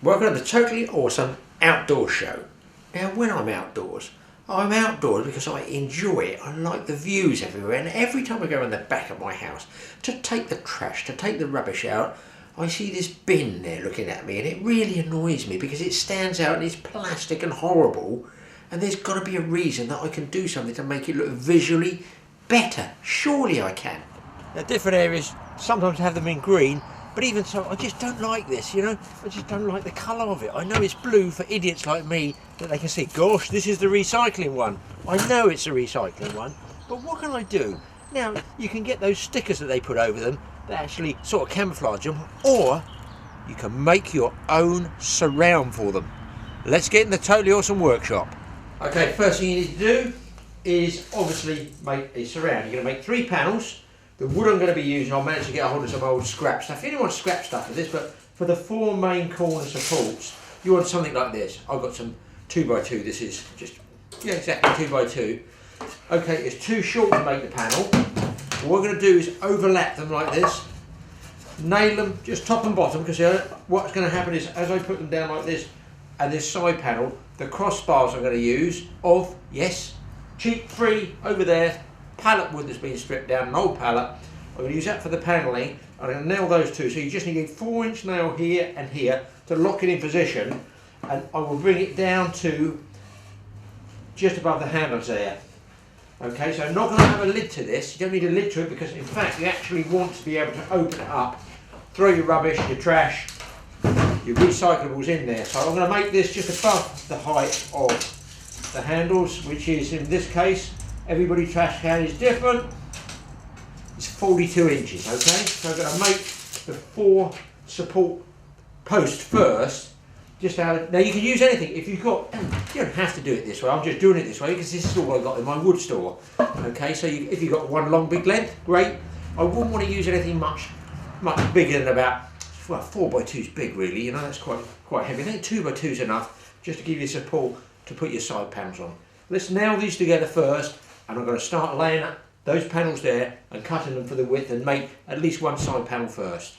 Welcome to the totally awesome outdoor show. Now when I'm outdoors because I enjoy it. I like the views everywhere, and every time I go around the back of my house to take the trash, to take the rubbish out, I see this bin there looking at me, and it really annoys me because it stands out and it's plastic and horrible, and there's got to be a reason that I can do something to make it look visually better. Surely I can. Now different areas sometimes have them in green, but even so, I just don't like this, you know. I just don't like the colour of it. I know it's blue for idiots like me, that they can see, gosh, this is the recycling one. I know it's a recycling one, but what can I do? Now, you can get those stickers that they put over them that actually sort of camouflage them, or you can make your own surround for them. Let's get in the Totally Awesome workshop. Okay, first thing you need to do is obviously make a surround. You're going to make 3 panels. The wood I'm going to be using, I'll manage to get a hold of some old scrap stuff. You don't want scrap stuff for this, but for the 4 main corner supports, you want something like this. I've got some 2x2. This is just, yeah, exactly 2x2. Okay, it's too short to make the panel. What we're going to do is overlap them like this. Nail them just top and bottom, because what's going to happen is as I put them down like this, and this side panel, the crossbars I'm going to use of, yes, cheap free over there, pallet wood that's been stripped down, an old pallet. I'm going to use that for the panelling. I'm going to nail those two, so you just need a 4-inch nail here and here to lock it in position, and I will bring it down to just above the handles there. Okay, so I'm not going to have a lid to this. You don't need a lid to it because in fact you actually want to be able to open it up, throw your rubbish, your trash, your recyclables in there. So I'm going to make this just above the height of the handles, which is, in this case, everybody's trash can is different. It's 42 inches, okay? So I'm going to make the 4 support posts first. Just now you can use anything. If you've got, you don't have to do it this way. I'm just doing it this way because this is all I got in my wood store. Okay, so if you've got one long big length, great. I wouldn't want to use anything much bigger than about, well, 4x2 is big really. You know, that's quite heavy. I think 2x2 is enough just to give you support to put your side panels on. Let's nail these together first, and I'm going to start laying up those panels there and cutting them for the width and make at least one side panel first.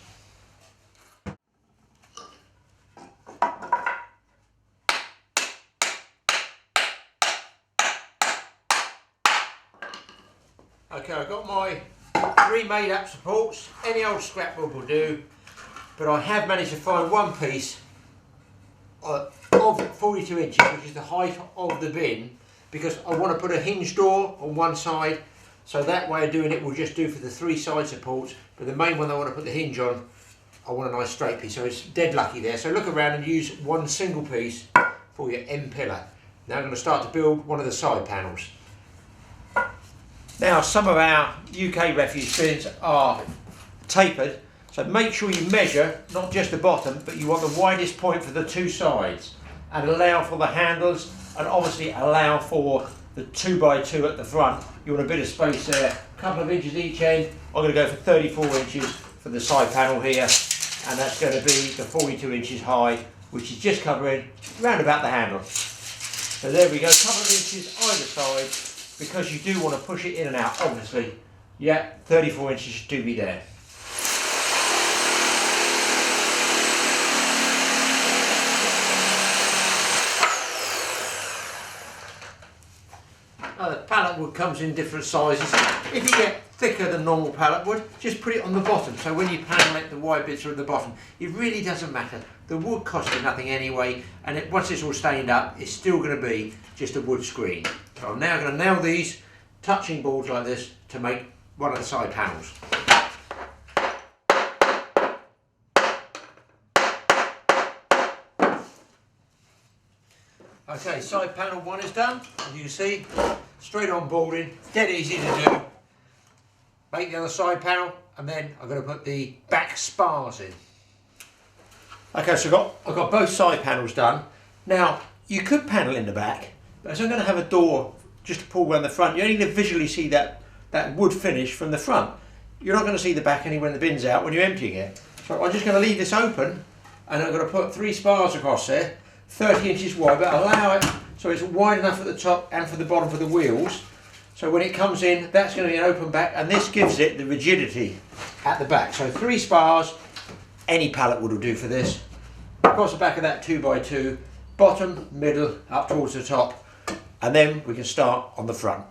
Okay, I've got my 3 made up supports. Any old scrapbook will do, but I have managed to find one piece of 42 inches, which is the height of the bin, because I want to put a hinge door on one side, so that way of doing it will just do for the 3 side supports, but the main one I want to put the hinge on, I want a nice straight piece, so it's dead lucky there. So look around and use one single piece for your end pillar. Now I'm going to start to build one of the side panels. Now some of our UK refuse bins are tapered, so make sure you measure not just the bottom, but you want the widest point for the 2 sides, and allow for the handles, and obviously allow for the 2x2 at the front. You want a bit of space there, a couple of inches each end. I'm going to go for 34 inches for the side panel here, and that's going to be the 42 inches high, which is just covering round about the handle. So there we go, a couple of inches either side, because you do want to push it in and out, obviously. Yeah, 34 inches should do me there. Now the pallet wood comes in different sizes. If you get thicker than normal pallet wood, just put it on the bottom, so when you panel it, the wide bits are at the bottom. It really doesn't matter. The wood costs you nothing anyway, and once it's all stained up, it's still going to be just a wood screen. So I'm now going to nail these touching boards like this to make one of the side panels. Okay, side panel 1 is done. As you can see, straight on boarding, dead easy to do. Make the other side panel, and then I'm going to put the back spars in. Okay, so I've got both side panels done. Now, you could panel in the back, but as I'm going to have a door just to pull around the front, you only need to visually see that wood finish from the front. You're not going to see the back anywhere when the bin's out when you're emptying it. So I'm just going to leave this open, and I'm going to put 3 spars across there, 30 inches wide, but allow it so it's wide enough at the top and for the bottom for the wheels. So when it comes in, that's going to be an open back, and this gives it the rigidity at the back. So 3 spars, any pallet wood will do for this. across the back of that 2x2, bottom, middle, up towards the top, and then we can start on the front.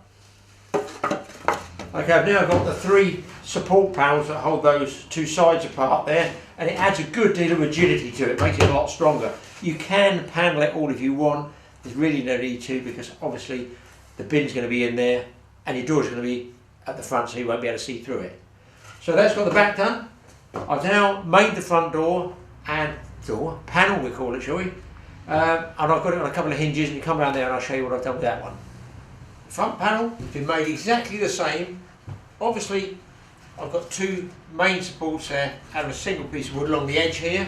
Okay, I've now got the 3 support panels that hold those 2 sides apart there, and it adds a good deal of rigidity to it, makes it a lot stronger. You can panel it all if you want. There's really no need to, because obviously the bin's going to be in there and your door's going to be at the front, so you won't be able to see through it. So that's got the back done. I've now made the front door and panel, we call it, shall we? And I've got it on a couple of hinges, and you come around there and I'll show you what I've done with that one. Front panel has been made exactly the same. Obviously I've got 2 main supports there and a single piece of wood along the edge here.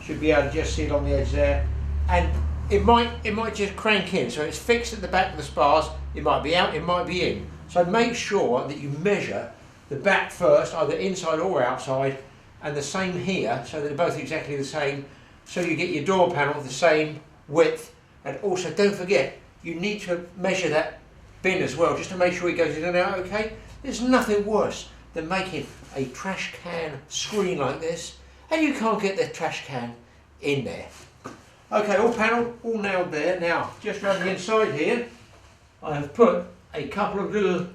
Should be able to just see it on the edge there. And it might just crank in, so it's fixed at the back of the spars. It might be out, it might be in. So make sure that you measure the back first, either inside or outside, and the same here, so that they're both exactly the same, so you get your door panel the same width. And also don't forget, you need to measure that bin as well, just to make sure it goes in and out okay. There's nothing worse than making a trash can screen like this and you can't get the trash can in there. Okay, all panelled, all nailed there. Now, just around the inside here, I have put a couple of little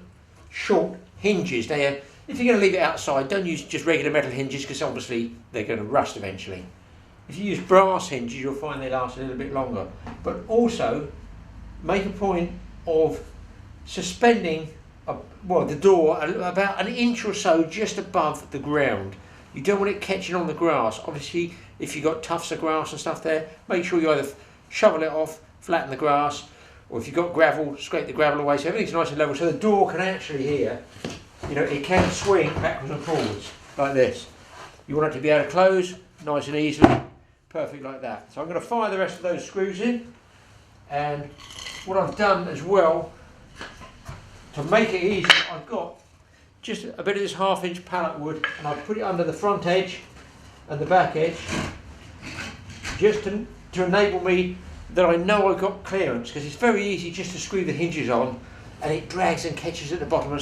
short hinges there. If you're going to leave it outside, don't use just regular metal hinges, because obviously they're going to rust eventually. If you use brass hinges, you'll find they last a little bit longer. But also, make a point of suspending the door about an inch or so just above the ground. You don't want it catching on the grass. Obviously, if you've got tufts of grass and stuff there, make sure you either shovel it off, flatten the grass, or if you've got gravel, scrape the gravel away so everything's nice and level, so the door can actually here, it can swing backwards and forwards like this. You want it to be able to close nice and easily, perfect like that. So I'm going to fire the rest of those screws in, and what I've done as well, to make it easy, I've got just a bit of this 1/2 inch pallet wood, and I've put it under the front edge and the back edge, just to enable me that I know I've got clearance, because it's very easy just to screw the hinges on and it drags and catches at the bottom and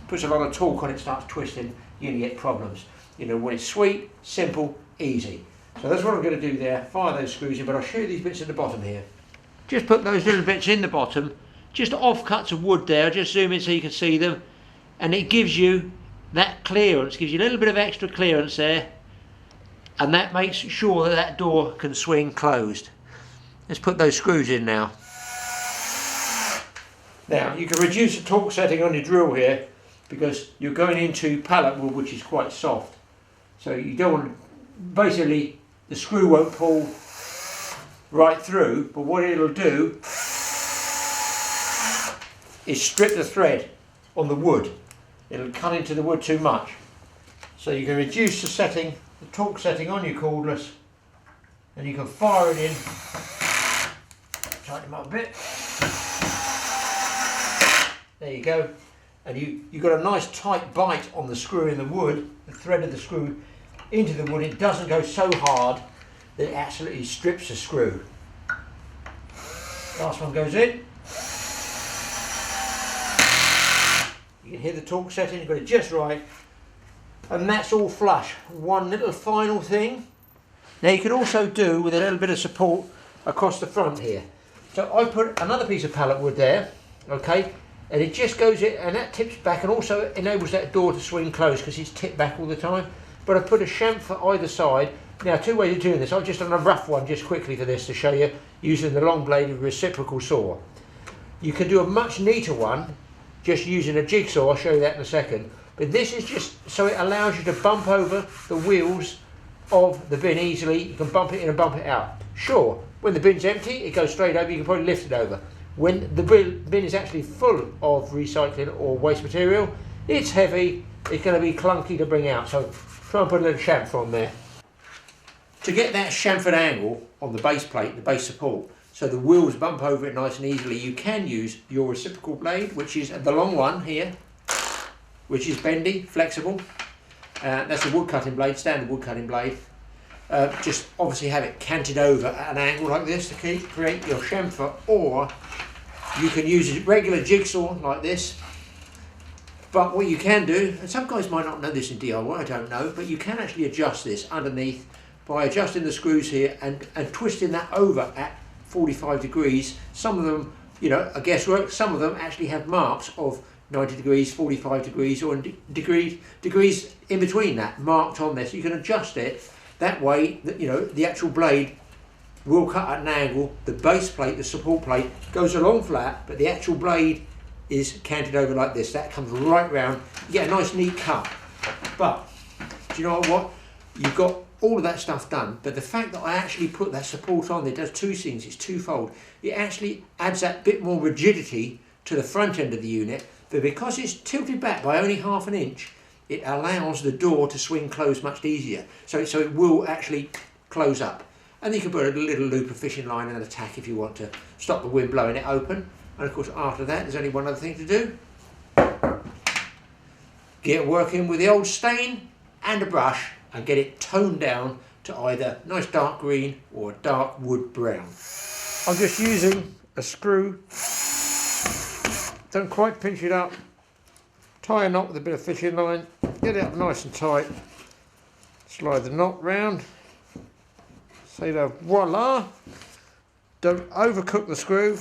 puts a lot of torque on it, starts twisting, you're going to get problems. When it's sweet, simple, easy. So that's what I'm going to do there, fire those screws in, but I'll show you these bits at the bottom here. Just put those little bits in the bottom, just offcuts of wood there, just zoom in so you can see them, and it gives you that clearance, gives you a little bit of extra clearance there, and that makes sure that that door can swing closed. Let's put those screws in now. Now you can reduce the torque setting on your drill here, because you're going into pallet wood which is quite soft, so you don't want to, basically the screw won't pull right through, but what it'll do is strip the thread on the wood. It'll cut into the wood too much. So you can reduce the setting, the torque setting on your cordless, and you can fire it in. Tighten them up a bit. There you go. And you've got a nice tight bite on the screw in the wood, the thread of the screw into the wood. It doesn't go so hard that it absolutely strips the screw. Last one goes in. You can hear the torque setting, you've got it just right. And that's all flush. One little final thing. Now you can also do with a little bit of support across the front here. So I put another piece of pallet wood there, okay, and it just goes in, and that tips back, and also enables that door to swing closed because it's tipped back all the time. But I put a chamfer either side. Now, 2 ways of doing this. I've just done a rough one just quickly for this to show you, using the long bladed reciprocal saw. You can do a much neater one just using a jigsaw. I'll show you that in a second. But this is just so it allows you to bump over the wheels of the bin easily. You can bump it in and bump it out. Sure, when the bin's empty, it goes straight over. You can probably lift it over. When the bin is actually full of recycling or waste material, it's heavy, it's going to be clunky to bring out. So try and put a little chamfer on there. To get that chamfered angle on the base plate, the base support, so the wheels bump over it nice and easily, you can use your reciprocal blade, which is the long one here, which is bendy, flexible. That's a wood cutting blade, standard wood cutting blade. Just obviously have it canted over at an angle like this to create your chamfer, or you can use a regular jigsaw like this. But what you can do, and some guys might not know this in DIY, I don't know, but you can actually adjust this underneath by adjusting the screws here and twisting that over at 45 degrees. Some of them, you know, are guesswork. Some of them actually have marks of 90 degrees, 45 degrees, or degrees in between that marked on there. So you can adjust it that way that, you know, the actual blade will cut at an angle. The base plate, the support plate, goes along flat, but the actual blade is canted over like this. That comes right round. You get a nice neat cut. But do you know what? You've got all of that stuff done, but the fact that I actually put that support on there does two things. It's twofold. It actually adds that bit more rigidity to the front end of the unit, but because it's tilted back by only ½ an inch, it allows the door to swing closed much easier. So it will actually close up. And you can put a little loop of fishing line and a tack if you want to stop the wind blowing it open. And of course after that there's only one other thing to do. Get working with the old stain and a brush and get it toned down to either nice dark green or a dark wood brown. I'm just using a screw. Don't quite pinch it up. Tie a knot with a bit of fishing line. Get it up nice and tight. Slide the knot round. Say the voila. Don't overcook the screw.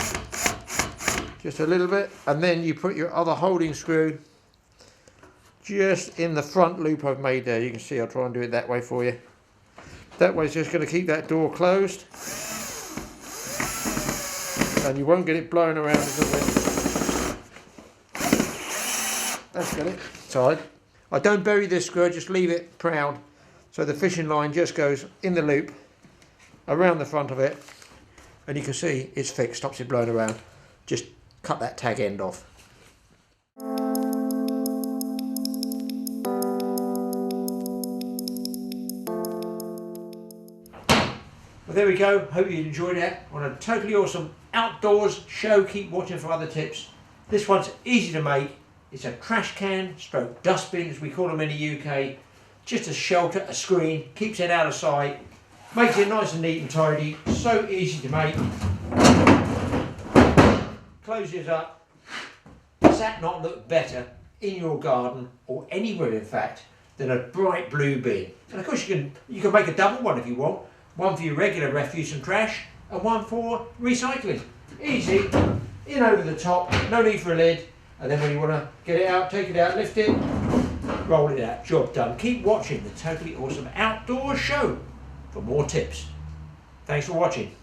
Just a little bit. And then you put your other holding screw just in the front loop I've made there. You can see I'll try and do it that way for you. That way it's just going to keep that door closed. And you won't get it blowing around in the wind. That's got it. Tied. I don't bury this screw, I just leave it proud. So the fishing line just goes in the loop around the front of it. And you can see it's fixed, stops it blowing around. Just cut that tag end off. Well, there we go. Hope you enjoyed that on a totally awesome outdoors show. Keep watching for other tips. This one's easy to make. It's a trash can stroke dustbin, as we call them in the UK. Just a shelter, a screen, keeps it out of sight, makes it nice and neat and tidy. So easy to make. Closes up. Does that not look better in your garden or anywhere in fact than a bright blue bin? And of course you can make a double one if you want. One for your regular refuse and trash and one for recycling. Easy, in over the top, no need for a lid. And then when you want to get it out, take it out, lift it, roll it out, job done. Keep watching the Totally Awesome Outdoor Show for more tips. Thanks for watching.